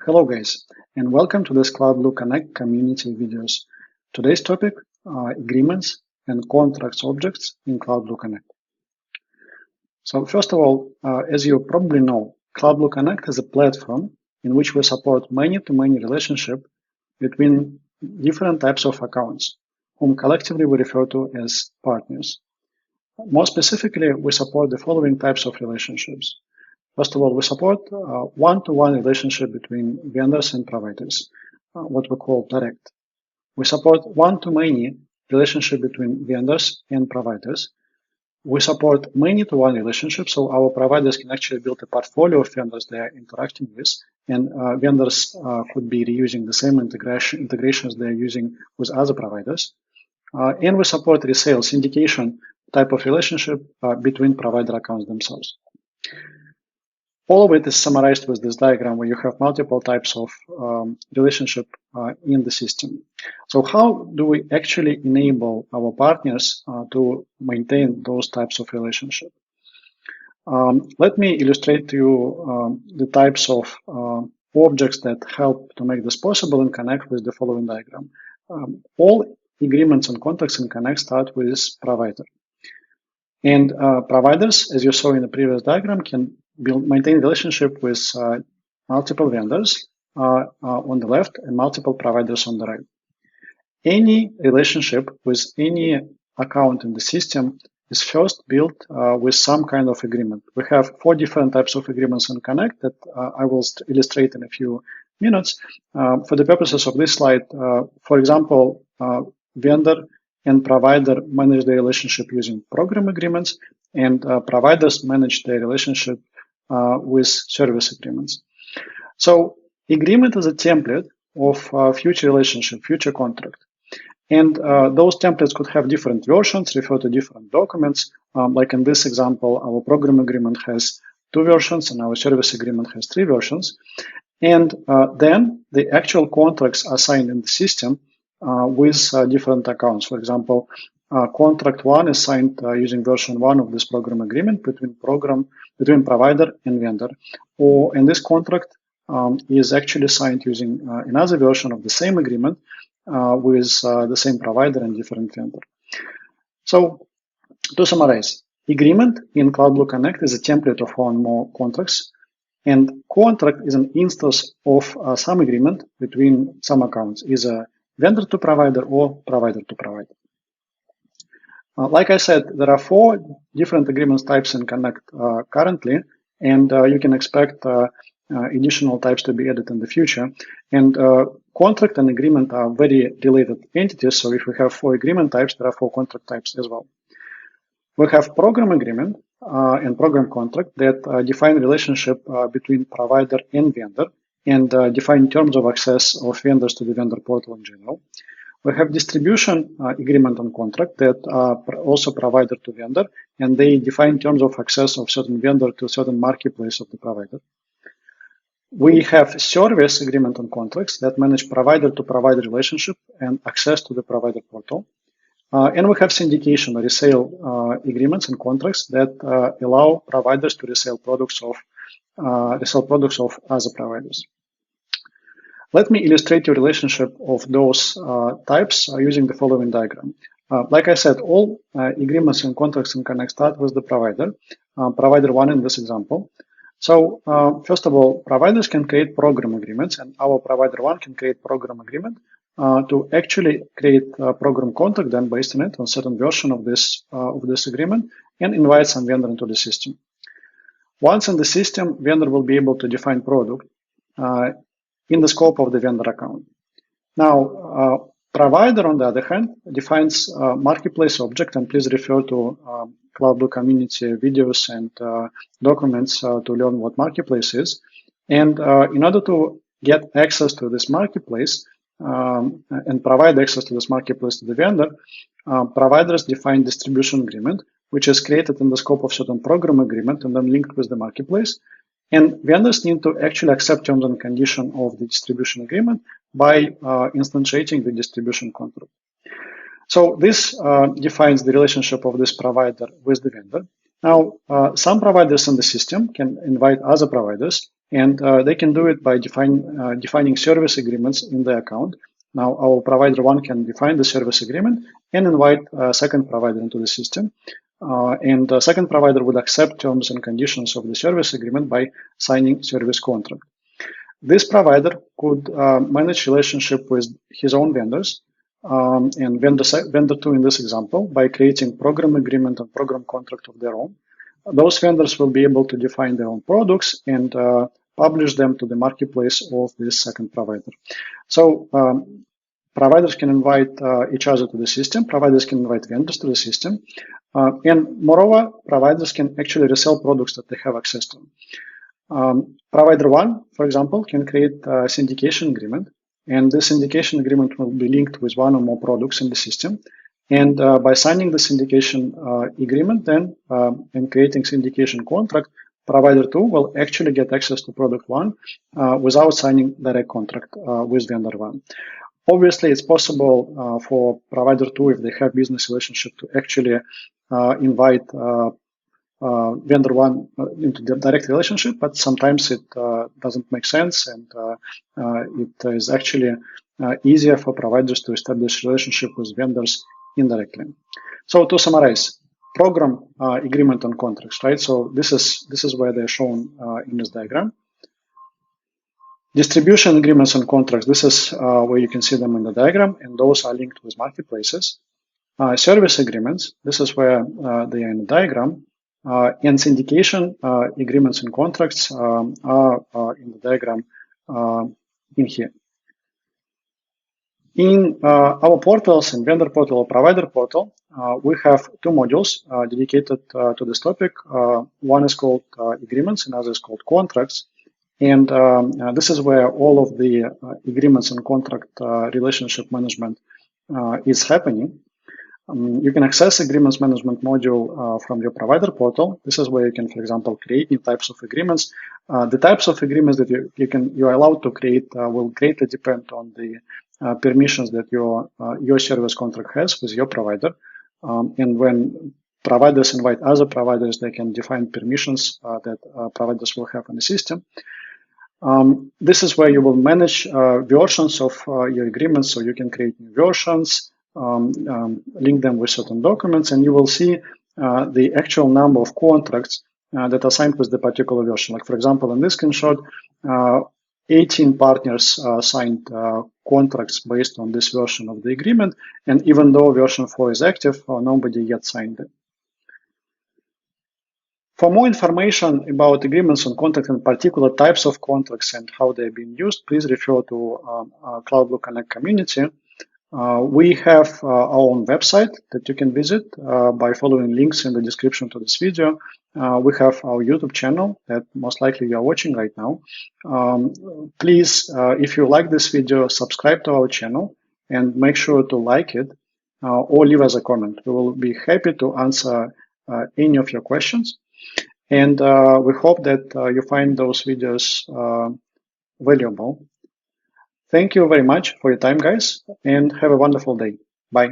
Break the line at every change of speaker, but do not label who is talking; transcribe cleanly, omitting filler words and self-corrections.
Hello guys, and welcome to this CloudBlue Connect community videos. Today's topic are agreements and contracts objects in CloudBlue Connect. So first of all, as you probably know, CloudBlue Connect is a platform in which we support many-to-many relationship between different types of accounts, whom collectively we refer to as partners. More specifically, we support the following types of relationships. First of all, we support one-to-one relationship between vendors and providers, what we call direct. We support one-to-many relationship between vendors and providers. We support many-to-one relationships, so our providers can actually build a portfolio of vendors they are interacting with, and vendors could be reusing the same integrations they are using with other providers. And we support resale syndication type of relationship between provider accounts themselves. All of it is summarized with this diagram where you have multiple types of relationship in the system. So how do we actually enable our partners to maintain those types of relationship? Let me illustrate to you the types of objects that help to make this possible and connect with the following diagram. All agreements and contracts in Connect start with provider. And providers, as you saw in the previous diagram, can maintain relationship with multiple vendors on the left and multiple providers on the right. Any relationship with any account in the system is first built with some kind of agreement. We have 4 different types of agreements in Connect that I will illustrate in a few minutes. For the purposes of this slide, for example, vendor and provider manage their relationship using program agreements, and providers manage their relationship with service agreements. So agreement is a template of future relationship, future contract. And those templates could have different versions, refer to different documents. Like in this example, our program agreement has 2 versions and our service agreement has 3 versions. And then the actual contracts are signed in the system with different accounts. For example, contract 1 is signed using version 1 of this program agreement between provider and vendor. And this contract is actually signed using another version of the same agreement with the same provider and different vendor. So to summarize, agreement in CloudBlue Connect is a template of one or more contracts, and contract is an instance of some agreement between some accounts, either vendor to provider or provider to provider. Like I said, there are 4 different agreements types in Connect currently, and you can expect additional types to be added in the future. And contract and agreement are very related entities, so if we have 4 agreement types, there are 4 contract types as well. We have program agreement and program contract that define relationship between provider and vendor and define terms of access of vendors to the vendor portal in general. We have distribution agreement and contract that are also provider to vendor, and they define terms of access of certain vendor to certain marketplace of the provider. We have service agreement and contracts that manage provider to provider relationship and access to the provider portal. And we have syndication or resale agreements and contracts that allow providers to resell products of other providers. Let me illustrate your relationship of those types using the following diagram. Like I said, all agreements and contracts in Connect start with the provider, provider 1 in this example. So first of all, providers can create program agreements, and our provider 1 can create program agreement to actually create a program contract then based on it on certain version of this agreement and invite some vendor into the system. Once in the system, vendor will be able to define product in the scope of the vendor account. Now, provider, on the other hand, defines marketplace object, and please refer to CloudBlue community videos and documents to learn what marketplace is. And in order to get access to this marketplace and provide access to this marketplace to the vendor, providers define distribution agreement, which is created in the scope of certain program agreement and then linked with the marketplace. And vendors need to actually accept terms and conditions of the distribution agreement by instantiating the distribution contract. So this defines the relationship of this provider with the vendor. Now, some providers in the system can invite other providers And they can do it by defining service agreements in the account. Now, our provider one can define the service agreement and invite a second provider into the system. And the second provider would accept terms and conditions of the service agreement by signing service contract. This provider could manage relationship with his own vendors and vendor two in this example by creating program agreement and program contract of their own. Those vendors will be able to define their own products and publish them to the marketplace of this second provider. So providers can invite each other to the system, providers can invite vendors to the system, and moreover, providers can actually resell products that they have access to. Provider one, for example, can create a syndication agreement, and this syndication agreement will be linked with one or more products in the system. And by signing the syndication agreement then and creating syndication contract, provider two will actually get access to product one without signing direct contract with vendor one. Obviously, it's possible for provider two, if they have business relationship, to actually invite vendor one into the direct relationship, but sometimes it doesn't make sense, and it is actually easier for providers to establish relationship with vendors indirectly. So to summarize, program agreement and contracts, right? So this is where they're shown in this diagram. Distribution agreements and contracts, this is where you can see them in the diagram, and those are linked with marketplaces. Service agreements, this is where they are in the diagram. And syndication agreements and contracts are in the diagram in here. In our portals and vendor portal or provider portal, we have two modules dedicated to this topic. One is called agreements and other is called contracts. And this is where all of the agreements and contract relationship management is happening. You can access agreements management module from your provider portal. This is where you can, for example, create new types of agreements. The types of agreements that you're allowed to create will greatly depend on the permissions that your service contract has with your provider. And when providers invite other providers, they can define permissions that providers will have in the system. This is where you will manage versions of your agreements, so you can create new versions, link them with certain documents, and you will see the actual number of contracts that are signed with the particular version. Like, for example, in this screenshot, 18 partners signed contracts based on this version of the agreement, and even though version 4 is active, nobody yet signed it. For more information about agreements and contracts and particular types of contracts and how they're being used, please refer to CloudBlue Connect community. We have our own website that you can visit by following links in the description to this video. We have our YouTube channel that most likely you are watching right now. Please, if you like this video, subscribe to our channel and make sure to like it or leave us a comment. We will be happy to answer any of your questions. And we hope that you find those videos valuable. Thank you very much for your time, guys, and have a wonderful day. Bye.